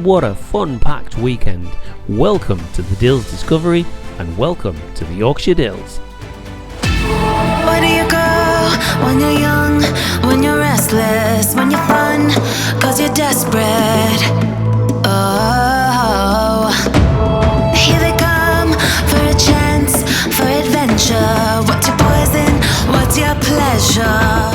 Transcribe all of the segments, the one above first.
What a fun-packed weekend. Welcome to the Dales Discovery and welcome to the Yorkshire Dales. Where do you go when you're young, when you're restless, when you're fun, cause you're desperate? Oh, here they come for a chance, for adventure. What's your poison? What's your pleasure?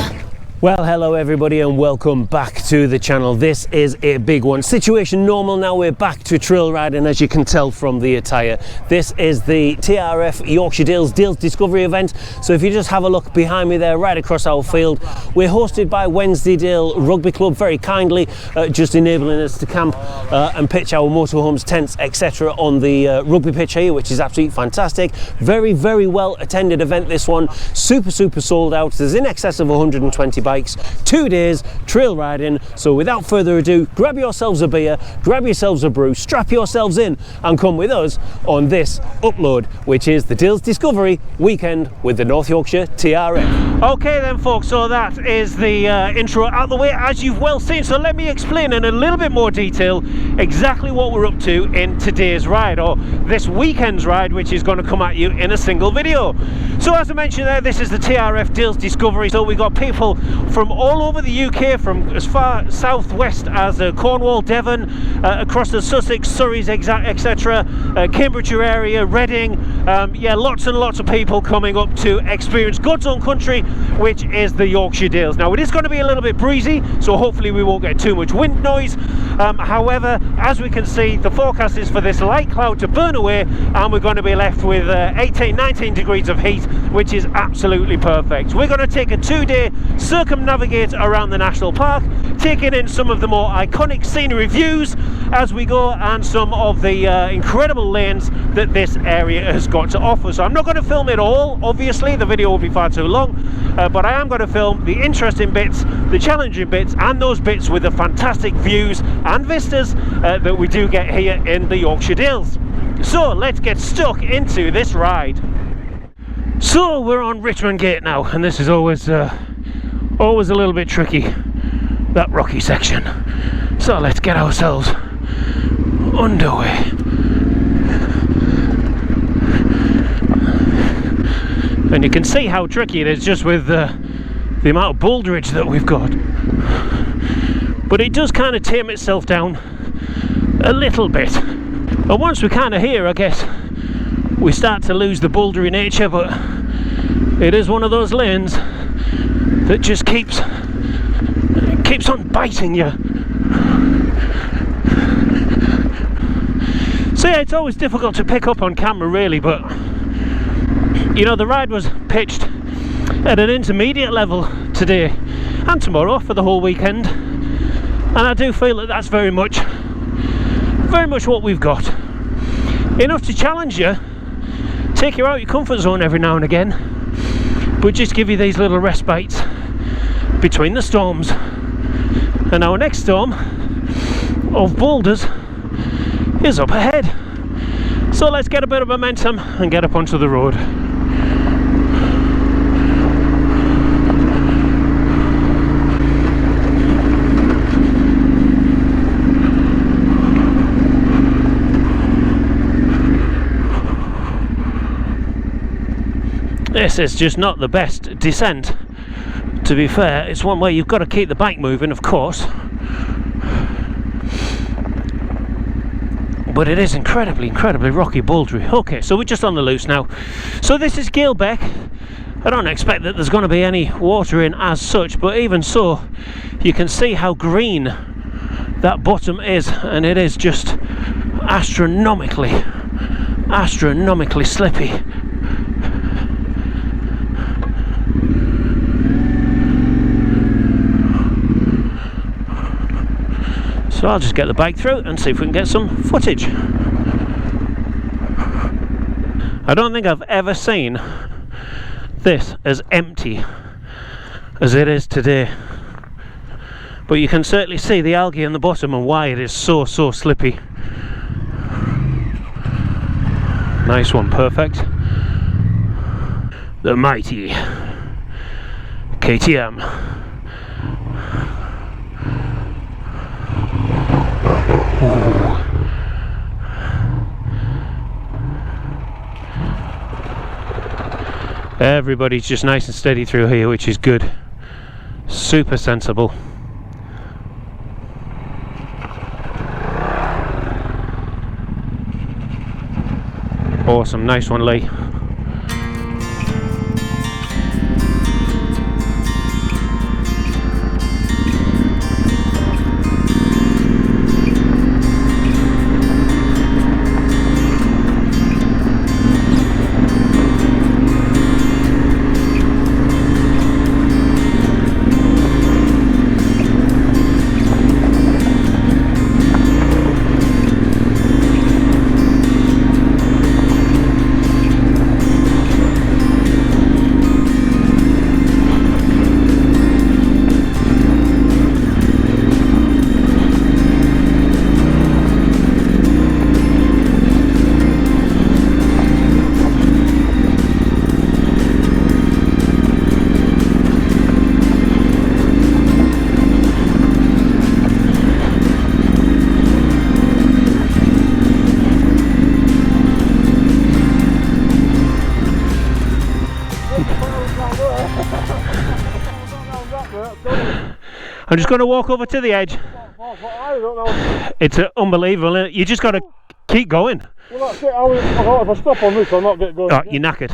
Well, hello everybody and welcome back to the channel. This is a big one. Situation normal now, we're back to trail riding, as you can tell from the attire. This is the NYTRF Yorkshire Dales Discovery event. So if you just have a look behind me there, right across our field, we're hosted by Wensleydale Rugby Club, very kindly just enabling us to camp and pitch our motorhomes, tents, etc. on the rugby pitch here, which is absolutely fantastic. Very, very well attended event, this one. Super sold out. There's in excess of 120 bikes, 2 days trail riding. So without further ado, grab yourselves a beer, grab yourselves a brew, strap yourselves in and come with us on this upload, which is the Dales Discovery weekend with the North Yorkshire TRF. Okay then folks, so that is the intro out the way, as you've well seen. So let me explain in a little bit more detail exactly what we're up to in today's ride, or this weekend's ride, which is going to come at you in a single video. So as I mentioned there, this is the TRF Dales Discovery. So we got people from all over the UK, from as far southwest as Cornwall, Devon, across the Sussex, Surrey, etc., Cambridgeshire area, Reading. Yeah, lots and lots of people coming up to experience God's own country, which is the Yorkshire Dales. Now it is going to be a little bit breezy, so hopefully we won't get too much wind noise. However, as we can see, the forecast is for this light cloud to burn away and we're going to be left with 18-19 degrees of heat, which is absolutely perfect. We're going to take a 2-day circumnavigate around the national park, taking in some of the more iconic scenery views as we go and some of the incredible lanes that this area has got to offer. So I'm not going to film it all, obviously the video will be far too long, but I am going to film the interesting bits, the challenging bits, and those bits with the fantastic views and vistas that we do get here in the Yorkshire Dales. So let's get stuck into this ride. So we're on Richmond Gate now, and this is always a little bit tricky, that rocky section. So let's get ourselves underway. And you can see how tricky it is just with the amount of boulderage that we've got. But it does kind of tame itself down a little bit. And once we're kind of here, I guess we start to lose the bouldery nature, but it is one of those lanes that just keeps on biting you. So yeah, it's always difficult to pick up on camera really, but you know, the ride was pitched at an intermediate level today and tomorrow for the whole weekend, and I do feel that that's very much what we've got. Enough to challenge you, take you out your comfort zone every now and again, but just give you these little respites between the storms. And our next storm of boulders is up ahead. So let's get a bit of momentum and get up onto the road. This is just not the best descent, to be fair. It's one where you've got to keep the bike moving, of course, but it is incredibly rocky, bouldery. Okay, so we're just on the loose now. So this is Galebeck. I don't expect that there's going to be any water in as such, but even so, you can see how green that bottom is, and it is just astronomically slippy. So I'll just get the bike through and see if we can get some footage. I don't think I've ever seen this as empty as it is today. But you can certainly see the algae in the bottom and why it is so slippy. Nice one, perfect. The mighty KTM. Ooh. Everybody's just nice and steady through here, which is good. Super sensible. Awesome, nice one, Lee. I'm just going to walk over to the edge. It's unbelievable. You just got to keep going. Well, that's it. If I stop on this, I'll not get going. Oh, you're knackered.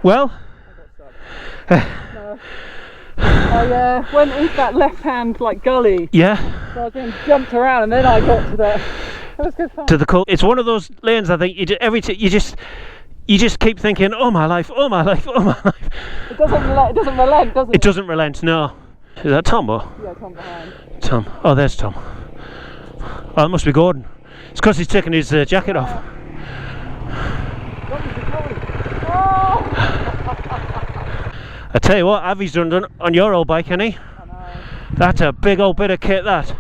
Well, I went into that left-hand gully. Yeah. So I then jumped around, and then I got to the. It was good fun. To the cul. It's one of those lanes. I think you just keep thinking, oh my life, oh my life, oh my life. It doesn't relent, does it? It doesn't relent. No. Is that Tom or? Yeah, Tom behind. Tom. Oh, there's Tom. Oh, it must be Gordon. It's because he's taken his jacket off. I tell you what, Avi's done on your old bike, hasn't he? I know. That's a big old bit of kit, that.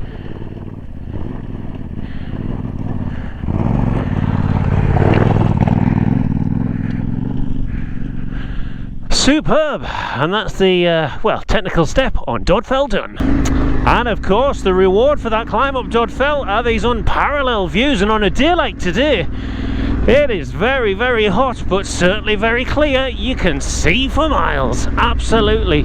Superb, and that's the technical step on Dodfell done. And of course the reward for that climb up Dodfell are these unparalleled views, and on a day like today it is very, very hot, but certainly very clear. You can see for miles. Absolutely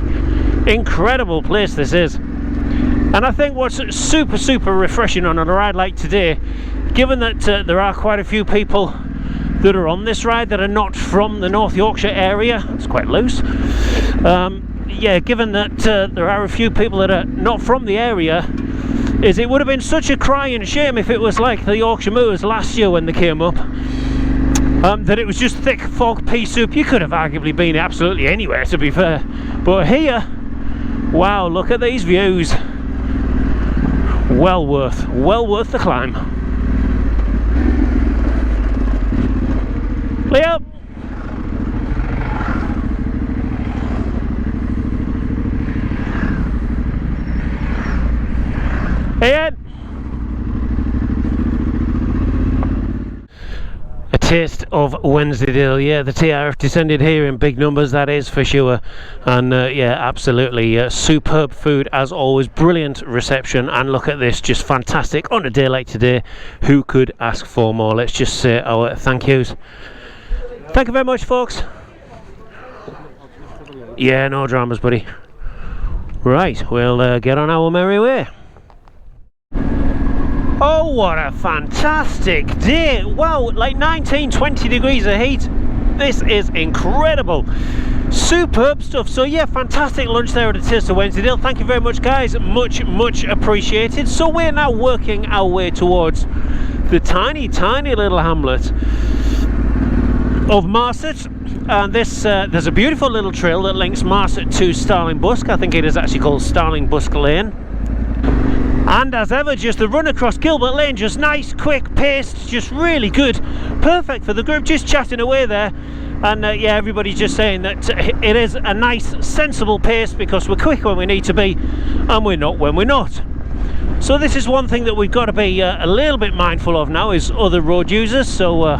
incredible place this is. And I think what's super refreshing on a ride like today, given that there are quite a few people that are on this ride that are not from the North Yorkshire area, it's quite loose, yeah, given that there are a few people that are not from the area, is it would have been such a crying shame if it was like the Yorkshire Moors last year when they came up, that it was just thick fog pea soup. You could have arguably been absolutely anywhere, to be fair, but here, wow, look at these views. Well worth the climb. Leo! Ian! A taste of Wensleydale. Yeah, the TRF descended here in big numbers, that is for sure. And yeah, absolutely superb food as always, brilliant reception, and look at this, just fantastic on a day like today. Who could ask for more? Let's just say our thank yous. Thank you very much, folks. Yeah, no dramas, buddy. Right, we'll get on our merry way. Oh, what a fantastic day. Wow, like 19-20 degrees of heat. This is incredible. Superb stuff. So yeah, fantastic lunch there at a Taste of Wensleydale. Thank you very much, guys. Much appreciated. So we're now working our way towards the tiny little hamlet of Marset, and this there's a beautiful little trail that links Marset to Starling Busk. I think it is actually called Starling Busk Lane. And as ever, just the run across Gilbert Lane, just nice, quick paced, just really good, perfect for the group, just chatting away there. And yeah, everybody's just saying that it is a nice, sensible pace, because we're quick when we need to be, and we're not when we're not. So this is one thing that we've got to be a little bit mindful of now, is other road users. So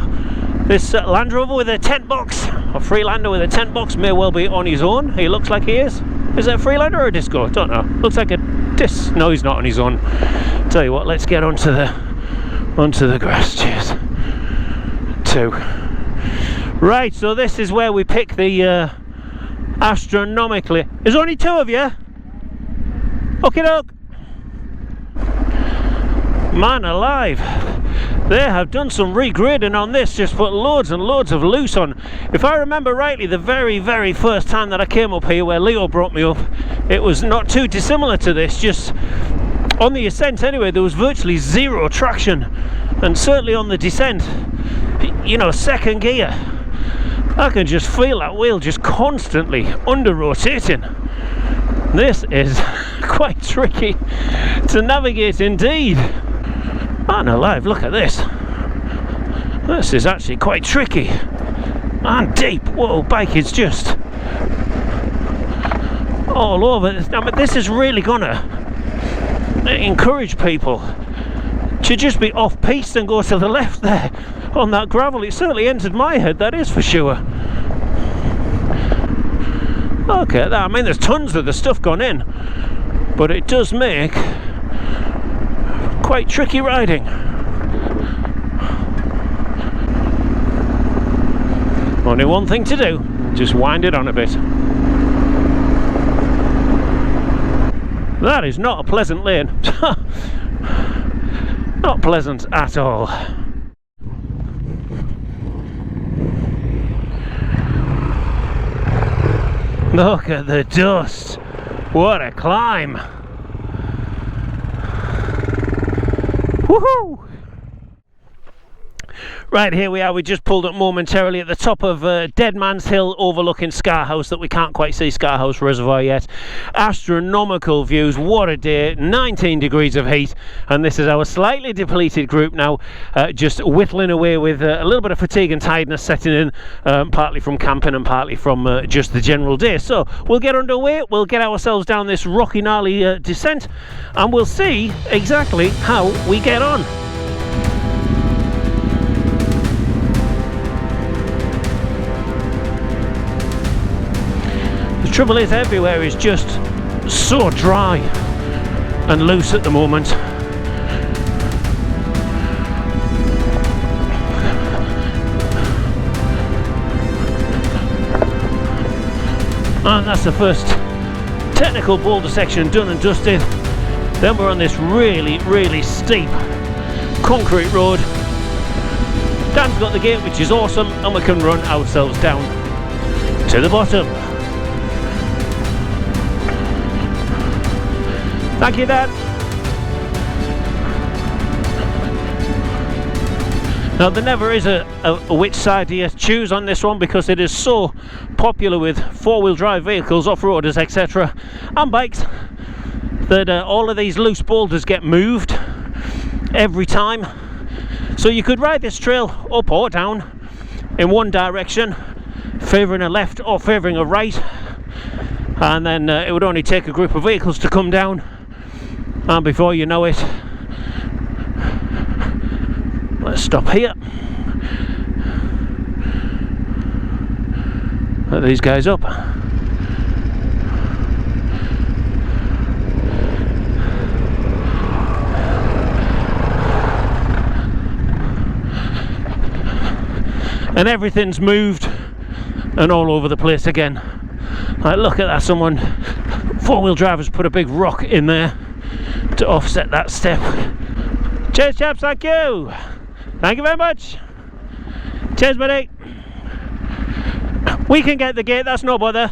this Land Rover with a tent box, a Freelander with a tent box, may well be on his own. He looks like he is. Is it a Freelander or a Disco? Don't know. Looks like a Dis. No, he's not on his own. Tell you what, let's get onto the grass. Cheers. 2. Right, so this is where we pick the astronomically. There's only 2 of you? Okie doke. Man alive, they have done some regrading on this, just put loads and loads of loose on. If I remember rightly, the very first time that I came up here, where Leo brought me up, it was not too dissimilar to this. Just on the ascent anyway, there was virtually 0 traction, and certainly on the descent, you know, second gear, I can just feel that wheel just constantly under rotating. This is quite tricky to navigate indeed. Man alive, look at this. This is actually quite tricky and deep. Whoa, bike is just all over. I mean, this is really gonna encourage people to just be off piste and go to the left there on that gravel. It certainly entered my head, that is for sure. Okay, I mean, there's tons of the stuff gone in, but it does make quite tricky riding. Only one thing to do, just wind it on a bit. That is not a pleasant lane. Not pleasant at all. Look at the dust. What a climb. Woohoo! Right, here we are. We just pulled up momentarily at the top of Dead Man's Hill, overlooking Scarhouse, that we can't quite see Scarhouse Reservoir yet. Astronomical views. What a day. 19 degrees of heat, and this is our slightly depleted group now, just whittling away with a little bit of fatigue and tiredness setting in, partly from camping and partly from just the general day. So we'll get underway, we'll get ourselves down this rocky, gnarly descent, and we'll see exactly how we get on. The trouble is, everywhere is just so dry and loose at the moment. And that's the first technical boulder section done and dusted. Then we're on this really steep concrete road. Dan's got the gate, which is awesome, and we can run ourselves down to the bottom. Thank you, Dan. Now, there never is a which side do you choose on this one, because it is so popular with four-wheel drive vehicles, off-roaders, etc., and bikes, that all of these loose boulders get moved every time. So you could ride this trail up or down in one direction, favouring a left or favouring a right, and then it would only take a group of vehicles to come down, and before you know it, let's stop here. Let these guys up. And everything's moved and all over the place again. Like, look at that, someone, four-wheel drivers, put a big rock in there to offset that step. Cheers, chaps, thank you. Thank you very much. Cheers, buddy. We can get the gate, that's no bother.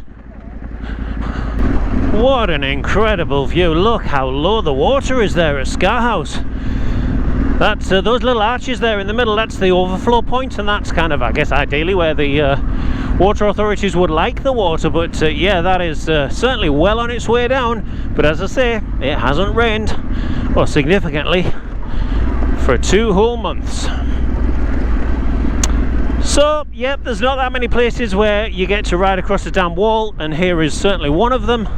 What an incredible view. Look how low the water is there at Scarhouse. That's those little arches there in the middle, that's the overflow point, and that's kind of, I guess, ideally where the water authorities would like the water, but yeah, that is certainly well on its way down. But as I say, it hasn't rained, or significantly, for 2 whole months. So, yep, there's not that many places where you get to ride across the damn wall, and here is certainly one of them.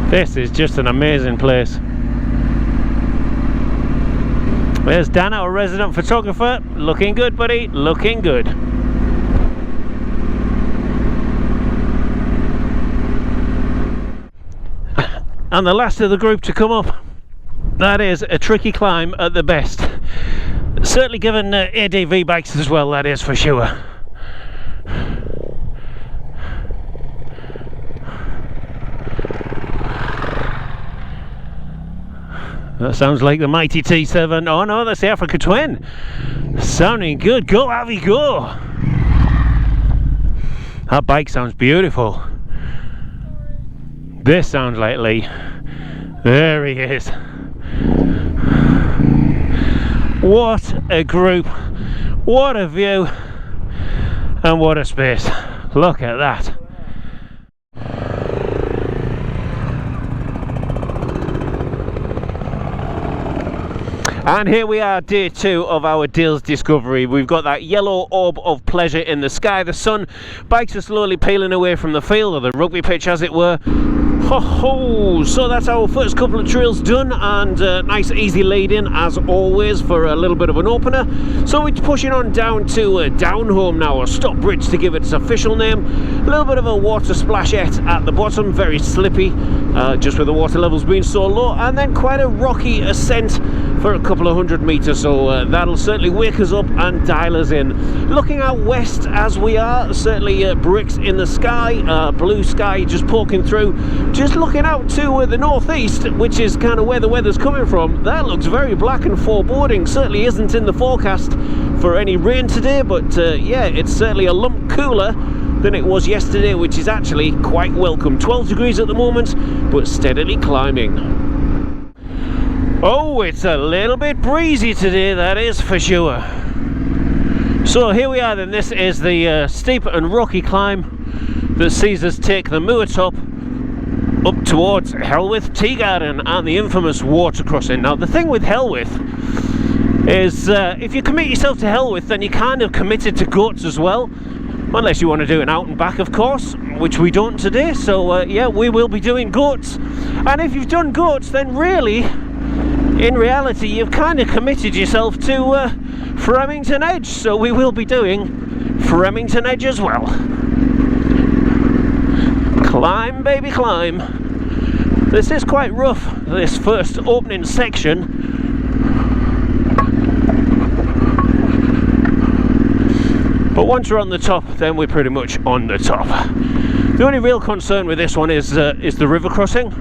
This is just an amazing place. There's Dan, our resident photographer. Looking good, buddy, looking good. and the last of the group to come up. That is a tricky climb at the best. Certainly given ADV bikes as well, that is for sure. That sounds like the mighty T7. Oh no, that's the Africa Twin. Sounding good. Go, Avi, go! That bike sounds beautiful. This sounds like Lee. There he is. What a group. What a view. And what a space. Look at that. And here we are, day 2 of our Dales discovery. We've got that yellow orb of pleasure in the sky. The sun, bikes are slowly peeling away from the field, or the rugby pitch as it were. Ho ho! So that's our first couple of trails done, and nice easy lead in as always for a little bit of an opener. So we're pushing on down to Downholme now, or Stop Bridge to give it its official name. A little bit of a water splashette at the bottom, very slippy, just with the water levels being so low, and then quite a rocky ascent for a couple of 100 metres, so that'll certainly wake us up and dial us in. Looking out west as we are, certainly bricks in the sky, blue sky just poking through. Just looking out to the northeast, which is kind of where the weather's coming from, that looks very black and foreboding. Certainly isn't in the forecast for any rain today, but yeah, it's certainly a lump cooler than it was yesterday, which is actually quite welcome. 12 degrees at the moment, but steadily climbing. Oh, it's a little bit breezy today, that is for sure. So here we are then. This is the steep and rocky climb that sees us take the moor top up towards Helwyth Tea Garden and the infamous water crossing. Now the thing with Helwyth is if you commit yourself to Helwyth, then you're kind of committed to Goats as well, unless you want to do an out and back, of course, which we don't today. So yeah, we will be doing Goats, and if you've done Goats, then really in reality you've kind of committed yourself to Fremington Edge, so we will be doing Fremington Edge as well. Climb, baby, climb. This is quite rough, this first opening section. But once we're on the top, then we're pretty much on the top. The only real concern with this one is the river crossing.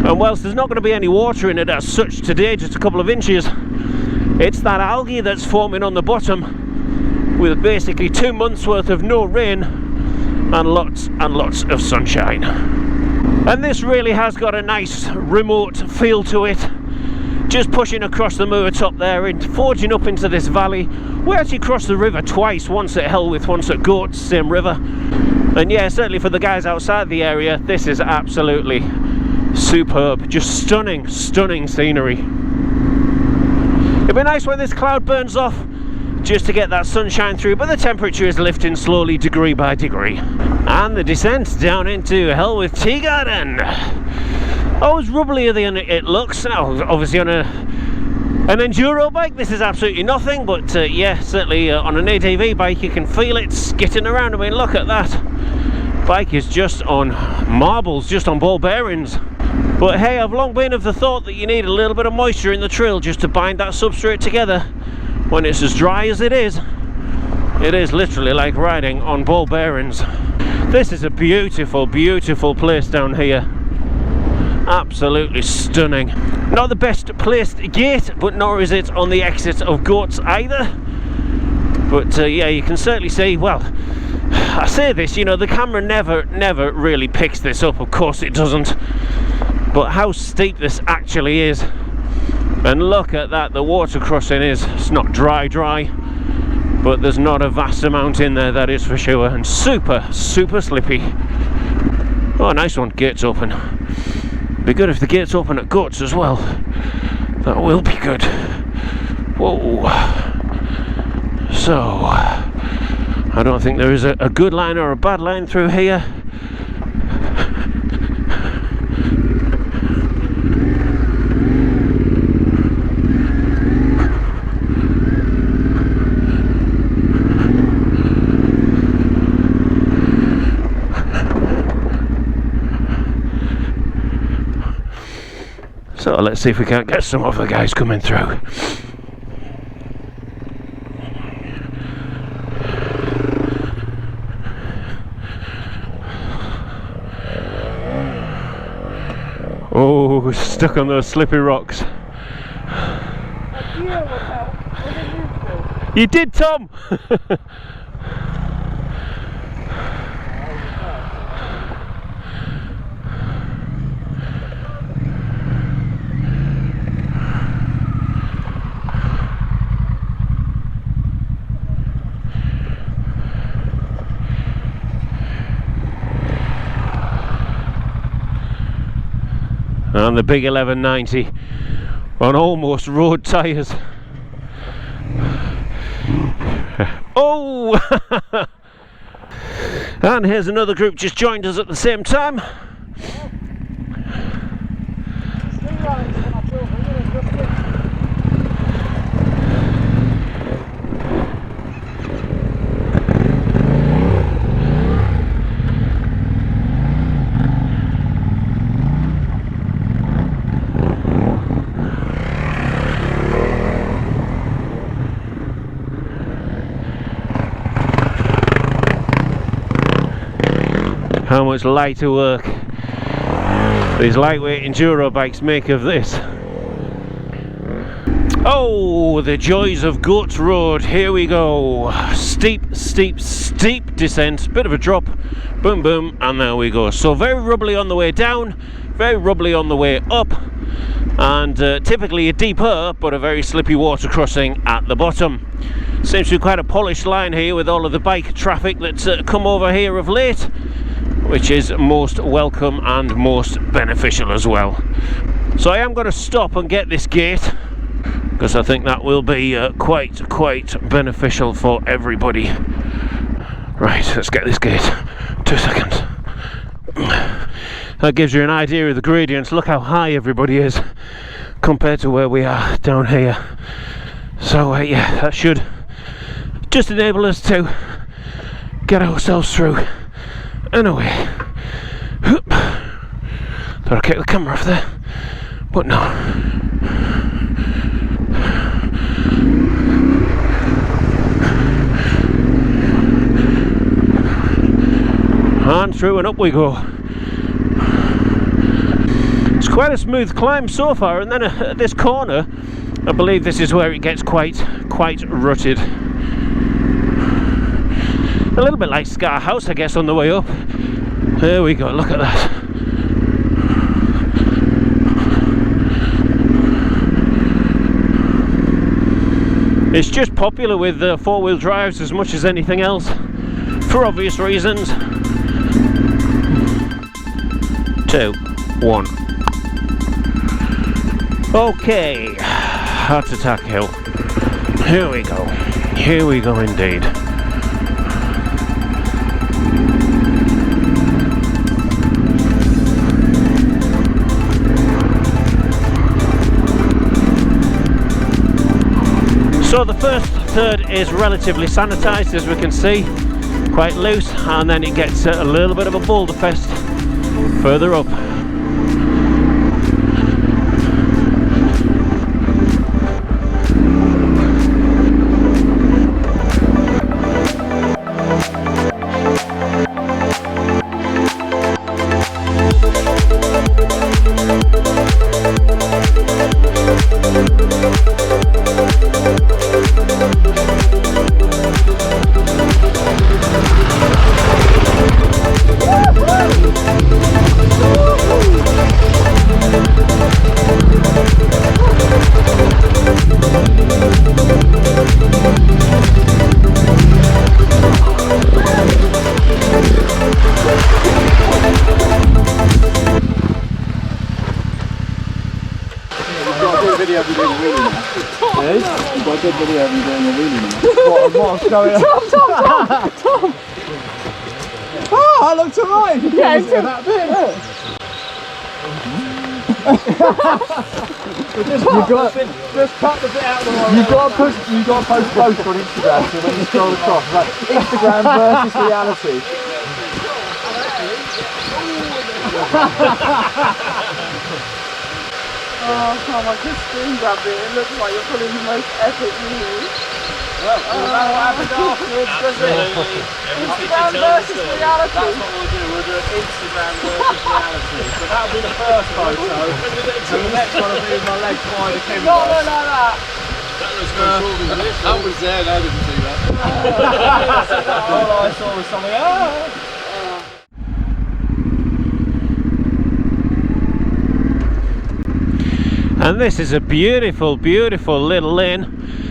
And whilst there's not going to be any water in it as such today, just a couple of inches, it's that algae that's forming on the bottom with basically 2 months worth of no rain and lots of sunshine. And this really has got a nice remote feel to it. Just pushing across the moor top there and forging up into this valley. We actually crossed the river twice, once at Helwyth, once at Goats, same river. And yeah, certainly for the guys outside the area, this is absolutely superb. Just stunning, stunning scenery. It'd be nice when this cloud burns off, just to get that sunshine through, but the temperature is lifting slowly, degree by degree. And the descent down into Helwyth Tea Garden. Oh, it's rubblier than it looks. Now, obviously on an enduro bike, this is absolutely nothing, but yeah, certainly on an ADV bike, you can feel it skidding around. I mean, look at that. Bike is just on marbles, just on ball bearings. But hey, I've long been of the thought that you need a little bit of moisture in the trail just to bind that substrate together. When it's as dry as it is literally like riding on ball bearings. This is a beautiful, beautiful place down here. Absolutely stunning. Not the best placed gate, but nor is it on the exit of Goats either. But yeah, you can certainly see, well, I say this, you know, the camera never really picks this up, of course it doesn't. But how steep this actually is. And look at that, the water crossing it's not dry, but there's not a vast amount in there, that is for sure, and super slippy. Oh, nice one, gates open. Be good if the gates open at Goats as well. That will be good. Whoa. So, I don't think there is a good line or a bad line through here. So let's see if we can't get some of the guys coming through. Oh, stuck on those slippy rocks. You did, Tom! And the big 1190 on almost road tyres. Oh! And here's another group just joined us at the same time. How much lighter work these lightweight enduro bikes make of this. Oh, the joys of Goats Road. Here we go. Steep, steep, steep descent. Bit of a drop. Boom, boom, and there we go. So very rubbly on the way down, very rubbly on the way up, and typically a deeper but a very slippy water crossing at the bottom. Seems to be quite a polished line here with all of the bike traffic that's come over here of late, which is most welcome and most beneficial as well. So I am going to stop and get this gate, because I think that will be quite beneficial for everybody. Right, let's get this gate. 2 seconds. That gives you an idea of the gradients. Look how high everybody is compared to where we are down here. So yeah, that should just enable us to get ourselves through and away. Thought I'd kick the camera off there, but no. And through and up we go. It's quite a smooth climb so far, and then at this corner I believe this is where it gets quite rutted. A little bit like Scar House, I guess, on the way up. There we go, look at that. It's just popular with four-wheel drives as much as anything else, for obvious reasons. 2, 1. Okay, Heart Attack Hill. Here we go. Here we go indeed. So the first third is relatively sanitised, as we can see, quite loose, and then it gets a little bit of a boulder fest further up. Tom! Oh, I looked alright. Yeah, it's that bit. Just cut the bit out of the way. You've got to post both on Instagram, so when you scroll across, like Instagram versus reality. Oh, Tom, I just screen grabbed it. It looks like you're pulling the most epic news. Well, we'll know what happened afterwards, does it? Instagram versus reality. That's what we'll do. We'll do an Instagram versus reality. So that'll be the first photo. And the next one will be my legs wide akimbo. Not look like that. I was there and I didn't see that. All I saw was something. And this is a beautiful, beautiful little lane.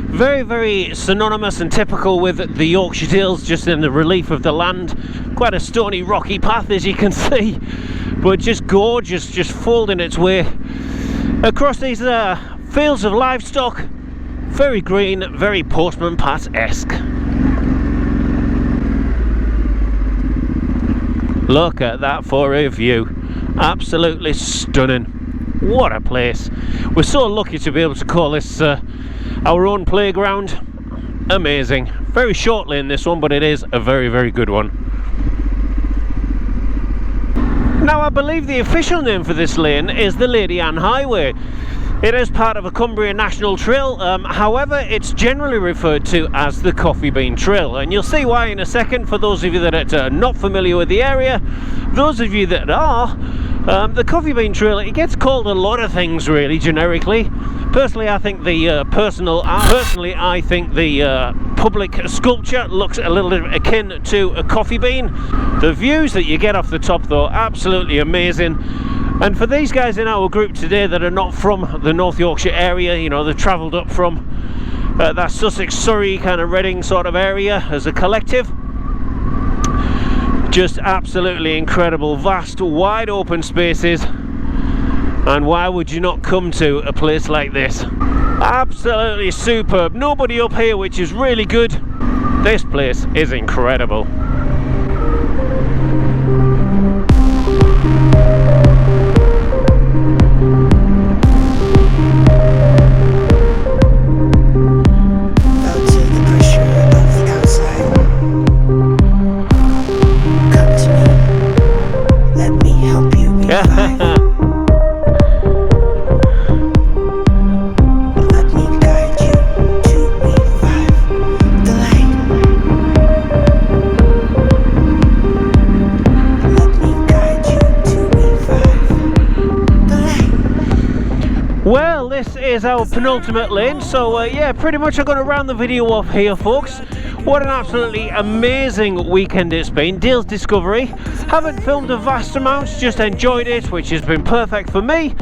Very, very synonymous and typical with the Yorkshire Dales, just in the relief of the land. Quite a stony, rocky path, as you can see, but just gorgeous, just folding its way across these fields of livestock. Very green, very Postman Pat-esque. Look at that for a view. Absolutely stunning. What a place. We're so lucky to be able to call this our own playground. Amazing. Very short lane this one, but it is a very, very good one. Now I believe the official name for this lane is the Lady Anne Highway. It is part of a Cumbria National Trail, however it's generally referred to as the Coffee Bean Trail, and you'll see why in a second for those of you that are not familiar with the area. Those of you that are, the Coffee Bean Trail, it gets called a lot of things really generically. Personally I think the I think the public sculpture looks a little bit akin to a coffee bean. The views that you get off the top though, absolutely amazing. And for these guys in our group today that are not from the North Yorkshire area, you know, they've travelled up from that Sussex, Surrey kind of Reading sort of area as a collective. Just absolutely incredible, vast, wide open spaces. And why would you not come to a place like this? Absolutely superb. Nobody up here, which is really good. This place is incredible. Well, this is our penultimate lane, so yeah, pretty much I'm going to round the video off here, folks. What an absolutely amazing weekend it's been. Dales Discovery. Haven't filmed a vast amount, just enjoyed it, which has been perfect for me,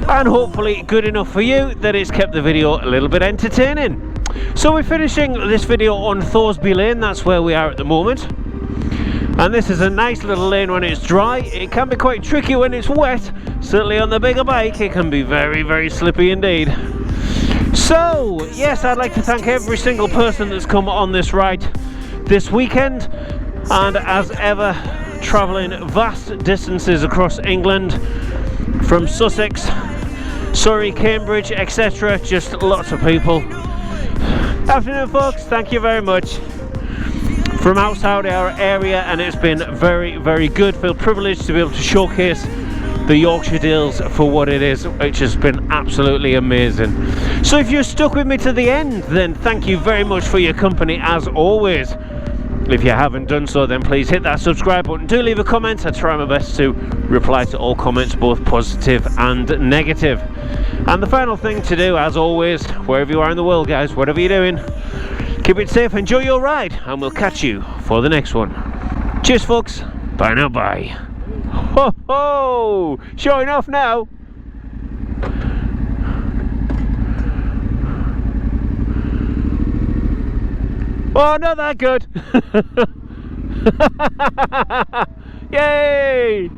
and hopefully good enough for you that it's kept the video a little bit entertaining. So we're finishing this video on Thoresby Lane, that's where we are at the moment. And this is a nice little lane when it's dry. It can be quite tricky when it's wet. Certainly on the bigger bike it can be very, very slippy indeed. So yes, I'd like to thank every single person that's come on this ride this weekend, and as ever travelling vast distances across England from Sussex, Surrey, Cambridge, etc. Just lots of people. Afternoon folks, thank you very much from outside our area, and it's been very, very good. Feel privileged to be able to showcase the Yorkshire Dales for what it is, which has been absolutely amazing. So if you're stuck with me to the end, then thank you very much for your company as always. If you haven't done so, then please hit that subscribe button. Do leave a comment. I try my best to reply to all comments, both positive and negative. And the final thing to do, as always, wherever you are in the world guys, whatever you're doing, keep it safe, enjoy your ride, and we'll catch you for the next one. Cheers folks, bye now, bye. Ho ho! Showing off now. Oh, not that good. Yay!